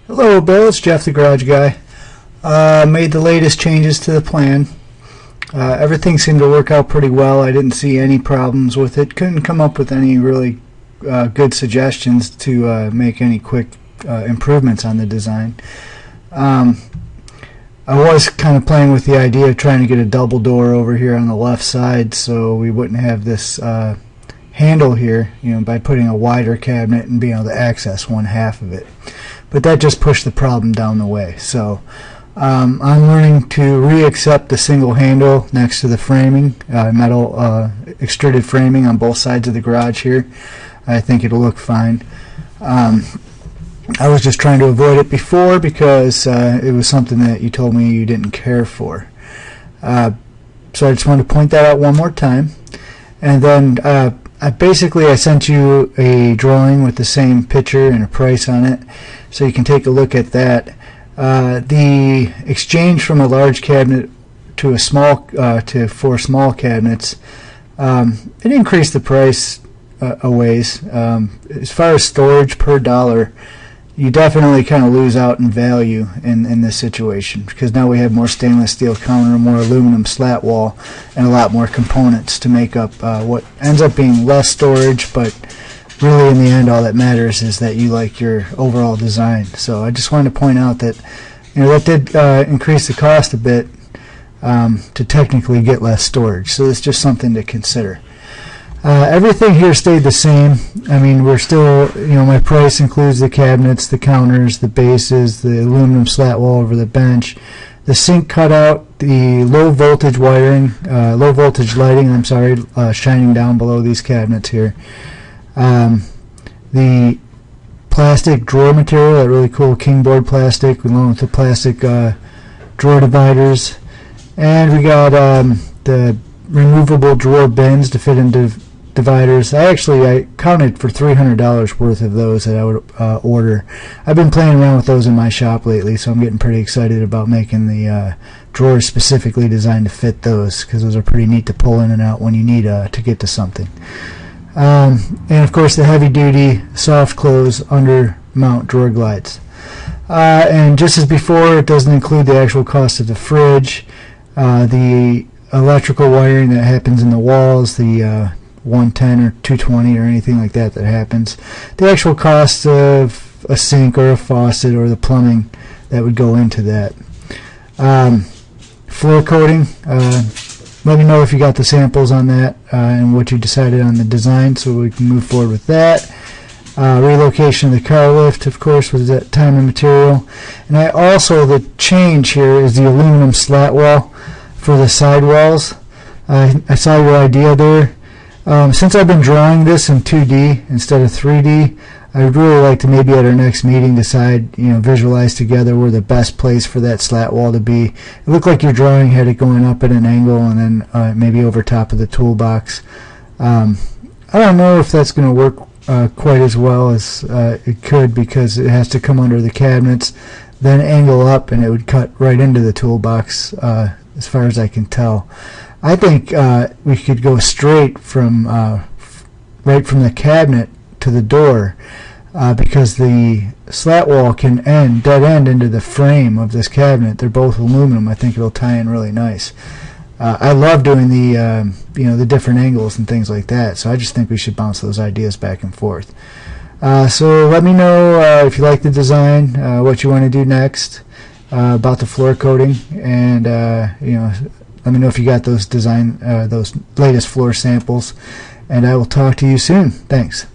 Hello, Bill. It's Jeff, the Garage Guy. Made the latest changes to the plan. Everything seemed to work out pretty well. I didn't see any problems with it. Couldn't come up with any really good suggestions to make any quick improvements on the design. I was kind of playing with the idea of trying to get a double door over here on the left side so we wouldn't have this handle here, by putting a wider cabinet and being able to access one half of it. But that just pushed the problem down the way. So I'm learning to re-accept the single handle next to the framing, metal extruded framing on both sides of the garage here. I think it'll look fine. I was just trying to avoid it before because it was something that you told me you didn't care for. So I just wanted to point that out one more time. And then I sent you a drawing with the same picture and a price on it, so you can take a look at that. The exchange from a large cabinet to a small to 4 small cabinets, it increased the price a ways. As far as storage per dollar, you definitely kind of lose out in value in this situation, because now we have more stainless steel counter, more aluminum slat wall, and a lot more components to make up what ends up being less storage, but really in the end all that matters is that you like your overall design. So I just wanted to point out that that did increase the cost a bit to technically get less storage. So it's just something to consider. Everything here stayed the same. I mean, we're still, my price includes the cabinets, the counters, the bases, the aluminum slat wall over the bench, the sink cutout, the low voltage wiring, low voltage lighting, shining down below these cabinets here. The plastic drawer material, that really cool kingboard plastic, along with the plastic drawer dividers. And we got the removable drawer bins to fit into dividers. I counted for $300 worth of those that I would order. I've been playing around with those in my shop lately, so I'm getting pretty excited about making the drawers specifically designed to fit those, because those are pretty neat to pull in and out when you need to get to something. And of course the heavy duty soft close under mount drawer glides. And just as before, it doesn't include the actual cost of the fridge, the electrical wiring that happens in the walls, the 110 or 220 or anything like that happens, the actual cost of a sink or a faucet or the plumbing that would go into that. Floor coating, let me know if you got the samples on that and what you decided on the design so we can move forward with that. Relocation of the car lift, of course, was that time and material. And the change here is the aluminum slat wall for the side walls. I saw your idea there. Since I've been drawing this in 2D instead of 3D, I would really like to maybe at our next meeting decide, visualize together where the best place for that slat wall to be. It looked like your drawing had it going up at an angle and then maybe over top of the toolbox. I don't know if that's going to work quite as well as it could, because it has to come under the cabinets, then angle up, and it would cut right into the toolbox as far as I can tell. I think we could go straight from right from the cabinet to the door, because the slat wall can dead end into the frame of this cabinet. They're both aluminum. I think it'll tie in really nice. I love doing the the different angles and things like that. So I just think we should bounce those ideas back and forth. So let me know if you like the design, what you want to do next about the floor coating, and let me know if you got those latest floor samples, and I will talk to you soon. Thanks.